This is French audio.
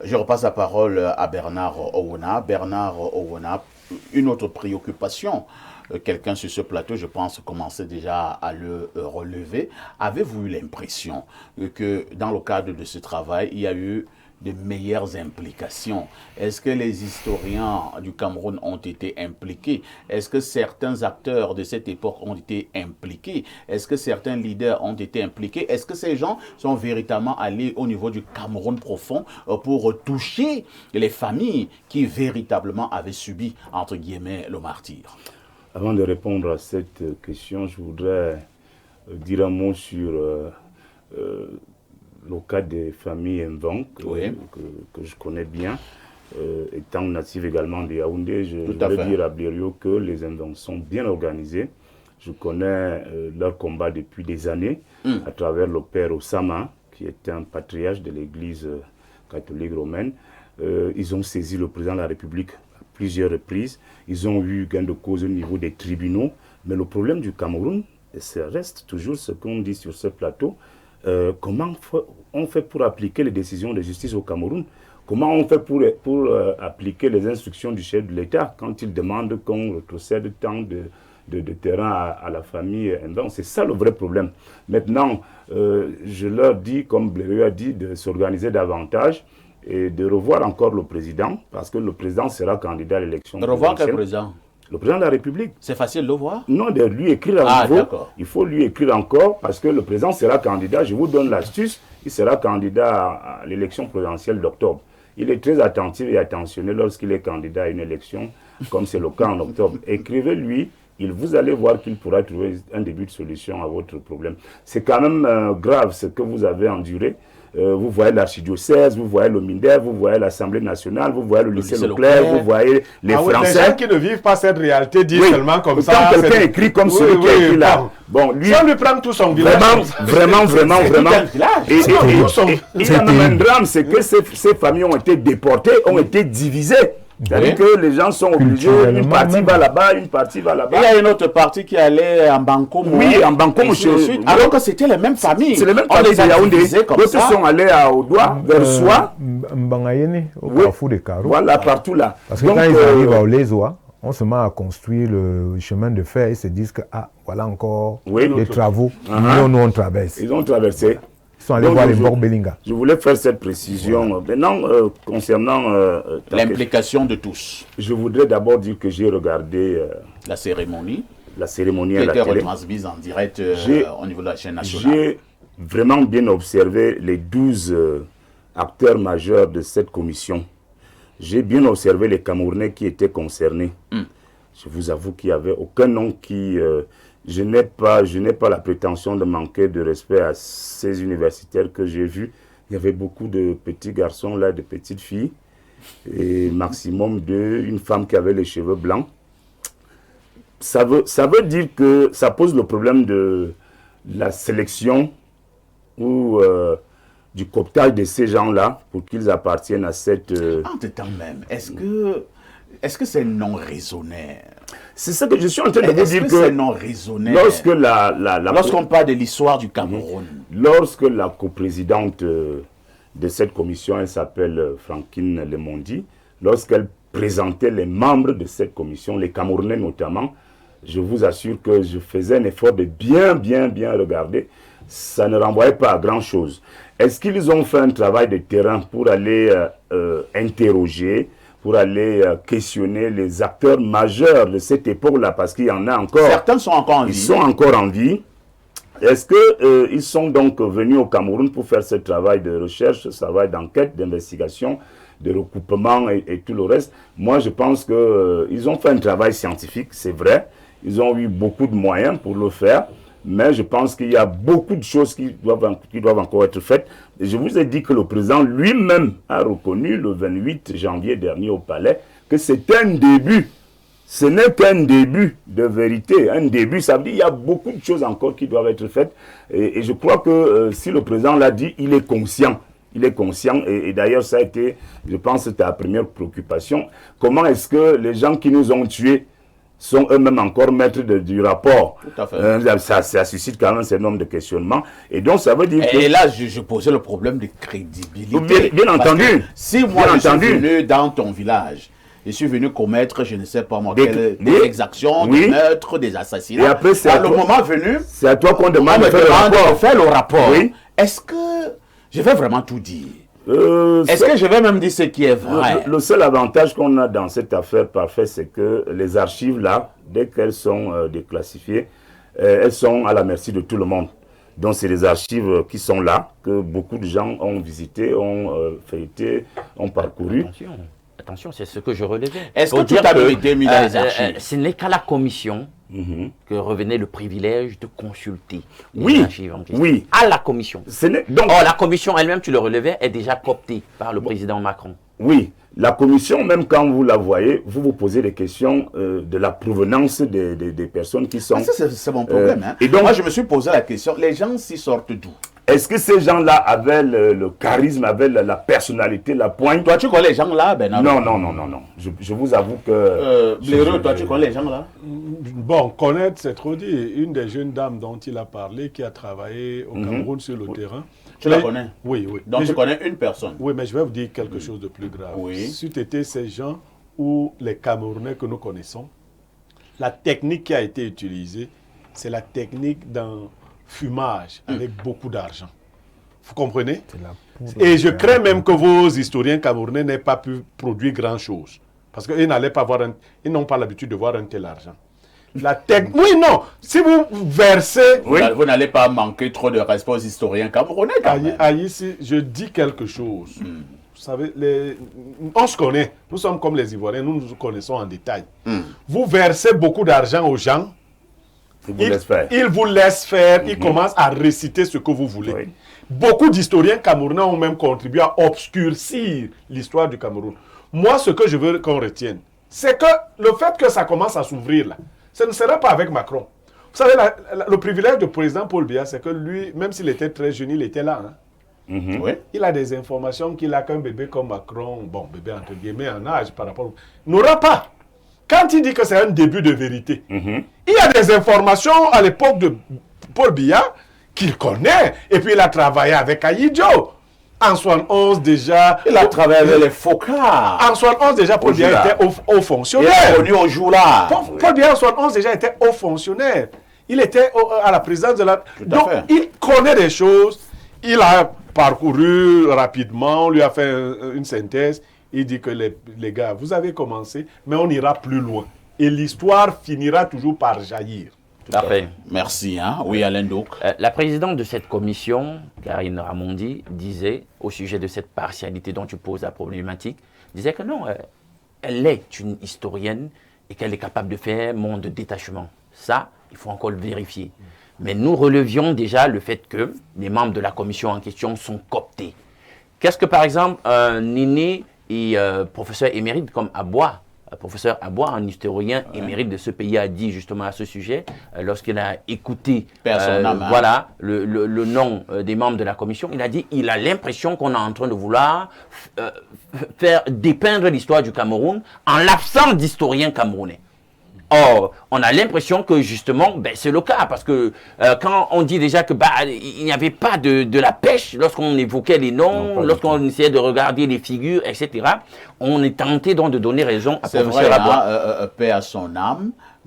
Je repasse la parole à Bernard Owona. Bernard Owona, une autre préoccupation, quelqu'un sur ce plateau, je pense, commençait déjà à le relever. Avez-vous eu l'impression que dans le cadre de ce travail, il y a eu de meilleures implications? Est-ce que les historiens du Cameroun ont été impliqués? Est-ce que certains acteurs de cette époque ont été impliqués? Est-ce que certains leaders ont été impliqués? Est-ce que ces gens sont véritablement allés au niveau du Cameroun profond pour toucher les familles qui véritablement avaient subi, entre guillemets, le martyre? Avant de répondre à cette question, je voudrais dire un mot sur le cas des familles Mvang, que je connais bien. Étant natif également de Yaoundé, je voulais dire à Blériot que les Mvang sont bien organisés. Je connais leur combat depuis des années à travers le père Osama, qui était un patriarche de l'église catholique romaine. Ils ont saisi le président de la République à plusieurs reprises. Ils ont eu gain de cause au niveau des tribunaux. Mais le problème du Cameroun, et ça reste toujours ce qu'on dit sur ce plateau, comment on fait pour appliquer les décisions de justice au Cameroun? Comment on fait pour appliquer les instructions du chef de l'État quand il demande qu'on retrocède tant de terrain à la famille Mvang? C'est ça le vrai problème. Maintenant, je leur dis, comme Blériot a dit, de s'organiser davantage et de revoir encore le président, parce que le président sera candidat à l'élection. De revoir quel président? Le président de la République. C'est facile de le voir? Non, de lui écrire à nouveau. Il faut lui écrire encore parce que le président sera candidat. Je vous donne l'astuce. Il sera candidat à l'élection présidentielle d'octobre. Il est très attentif et attentionné lorsqu'il est candidat à une élection, comme c'est le cas en octobre. Écrivez-lui. Vous allez voir qu'il pourra trouver un début de solution à votre problème. C'est quand même grave ce que vous avez enduré. Vous voyez l'archidiocèse, vous voyez le MINDEF, vous voyez l'Assemblée nationale, vous voyez le lycée Leclerc, vous voyez les Français. Les gens qui ne vivent pas cette réalité disent seulement comme ça. Quand quelqu'un écrit comme celui qui a écrit là, bon, lui, on lui prend tout son village. Vraiment. Et il y a même un drame, c'est que ces familles ont été déportées, ont été divisées. C'est-à-dire que les gens sont obligés, une partie va là-bas, une partie va là-bas. Il y a une autre partie qui allait en Banco. Oui, en Banco, alors que c'était les mêmes familles. C'est les mêmes familles de Yaoundé. D'autres sont allés à Odoa, vers Soie. Mbangayene, au Carrefour des Carreaux. Voilà, partout là. Parce que quand ils arrivent à Olezoa, on se met à construire le chemin de fer et se disent que, voilà encore les travaux. Nous, on traverse. Ils ont traversé. Ils sont allés voir les Borbelinga. Je voulais faire cette précision. Maintenant, concernant l'implication de tous. Je voudrais d'abord dire que j'ai regardé la cérémonie. La cérémonie à la télé. Qui était retransmise en direct au niveau de la chaîne nationale. J'ai vraiment bien observé les 12 acteurs majeurs de cette commission. J'ai bien observé les Camerounais qui étaient concernés. Je vous avoue qu'il n'y avait aucun nom qui... Je n'ai pas la prétention de manquer de respect à ces universitaires que j'ai vus. Il y avait beaucoup de petits garçons là, de petites filles, et maximum une femme qui avait les cheveux blancs. Ça veut dire que ça pose le problème de la sélection ou du cooptage de ces gens-là pour qu'ils appartiennent à cette... En temps même, est-ce que c'est non raisonné? C'est ça que je suis en train de vous dire que c'est non raisonné lorsqu'on parle de l'histoire du Cameroun. Lorsque la coprésidente de cette commission, elle s'appelle Frankine Lemondi, lorsqu'elle présentait les membres de cette commission, les Camerounais notamment, je vous assure que je faisais un effort de bien regarder. Ça ne renvoyait pas à grand-chose. Est-ce qu'ils ont fait un travail de terrain pour aller interroger, pour aller questionner les acteurs majeurs de cette époque-là, parce qu'il y en a encore. Certains sont encore en vie. Ils sont encore en vie. Est-ce qu'ils sont donc venus au Cameroun pour faire ce travail de recherche, ce travail d'enquête, d'investigation, de recoupement et tout le reste? Moi, je pense qu'ils ont fait un travail scientifique, c'est vrai. Ils ont eu beaucoup de moyens pour le faire. Mais je pense qu'il y a beaucoup de choses qui doivent encore être faites. Et je vous ai dit que le président lui-même a reconnu le 28 janvier dernier au Palais que c'est un début. Ce n'est qu'un début de vérité. Un début, ça veut dire qu'il y a beaucoup de choses encore qui doivent être faites. Et je crois que si le président l'a dit, il est conscient. Il est conscient. Et d'ailleurs, ça a été, je pense, c'était la première préoccupation. Comment est-ce que les gens qui nous ont tués sont eux-mêmes encore maîtres du rapport. Tout à fait. Ça suscite quand même un certain nombre de questionnements. Et donc, ça veut dire que... Et là, je posais le problème de crédibilité. Bien entendu. Si moi, je suis venu dans ton village, je suis venu commettre, je ne sais pas moi, des exactions, des meurtres, des assassinats. Et après, le moment venu, c'est à toi qu'on demande de faire le rapport. Oui. Est-ce que je vais vraiment tout dire? Est-ce que je vais même dire ce qui est vrai? Le seul avantage qu'on a dans cette affaire parfaite, c'est que les archives, là, dès qu'elles sont déclassifiées, elles sont à la merci de tout le monde. Donc, c'est des archives qui sont là, que beaucoup de gens ont visité, ont feuilleté, ont parcouru. Attention, c'est ce que je relevais. Est-ce que tout a été mis dans les archives? Ce n'est qu'à la commission que revenait le privilège de consulter les archives en question. Oui. À la commission. Donc, la commission elle-même, tu le relevais, est déjà cooptée par le président Macron. Oui. La commission, même quand vous la voyez, vous vous posez des questions de la provenance des personnes qui sont... c'est mon problème. Et donc, moi, je me suis posé la question, les gens s'y sortent d'où? Est-ce que ces gens-là avaient le charisme, avaient la personnalité, la pointe? Toi, tu connais les gens-là, Non. Je vous avoue que... Blaireau, toi, tu connais les gens-là? Bon, connaître, c'est trop dit. Une des jeunes dames dont il a parlé, qui a travaillé au Cameroun sur le terrain. Tu la connais? Oui. Donc, tu connais une personne? Oui, mais je vais vous dire quelque chose de plus grave. Oui. Si tu étais ces gens ou les Camerounais que nous connaissons, la technique qui a été utilisée, c'est la technique d'un fumage avec beaucoup d'argent. Vous comprenez? Et je crains même que vos historiens camerounais n'aient pas pu produire grand-chose. Parce qu'ils n'allaient pas voir ils n'ont pas l'habitude de voir un tel argent. Oui, non. Si vous versez... Oui. Vous n'allez pas manquer trop de respect aux historiens camerounais quand même. Ici, je dis quelque chose. Vous savez, on se connaît. Nous sommes comme les Ivoiriens, nous nous connaissons en détail. Vous versez beaucoup d'argent aux gens. Ils vous laissent faire, ils commencent à réciter ce que vous voulez. Oui. Beaucoup d'historiens camerounais ont même contribué à obscurcir l'histoire du Cameroun. Moi, ce que je veux qu'on retienne, c'est que le fait que ça commence à s'ouvrir là, ce ne sera pas avec Macron. Vous savez, le privilège du président Paul Biya, c'est que lui, même s'il était très jeune, il était là. Oui. Il a des informations qu'il a qu'un bébé comme Macron, bon, bébé entre guillemets en âge par rapport n'aura pas. Quand il dit que c'est un début de vérité, il y a des informations à l'époque de Paul Biya qu'il connaît. Et puis il a travaillé avec Ayidjo. En 71 déjà... Il a travaillé avec les Focas. En 71 déjà, Paul Biya était haut fonctionnaire. Il est connu au jour là. Paul Biya en 71 déjà était haut fonctionnaire. Il était à la présidence de la... Donc il connaît des choses. Il a parcouru rapidement, on lui a fait une synthèse. Il dit que les gars, vous avez commencé, mais on ira plus loin. Et l'histoire finira toujours par jaillir. Tout à fait. Merci. Oui, Alain Douk. La présidente de cette commission, Karine Ramondi, disait, au sujet de cette partialité dont tu poses la problématique, disait que non, elle est une historienne et qu'elle est capable de faire monde de détachement. Ça, il faut encore le vérifier. Mais nous relevions déjà le fait que les membres de la commission en question sont cooptés. Qu'est-ce que, par exemple, Nini et professeur émérite comme Aboua, professeur Aboua, un historien émérite de ce pays, a dit justement à ce sujet, lorsqu'il a écouté voilà, le nom des membres de la commission, il a dit il a l'impression qu'on est en train de vouloir faire dépeindre l'histoire du Cameroun en l'absence d'historiens camerounais. Or, on a l'impression que justement, c'est le cas, parce que quand on dit déjà que il n'y avait pas de la pêche, lorsqu'on évoquait les noms, lorsqu'on essayait de regarder les figures, etc., on est tenté donc de donner raison à professeur Aboua. Paix à son âme,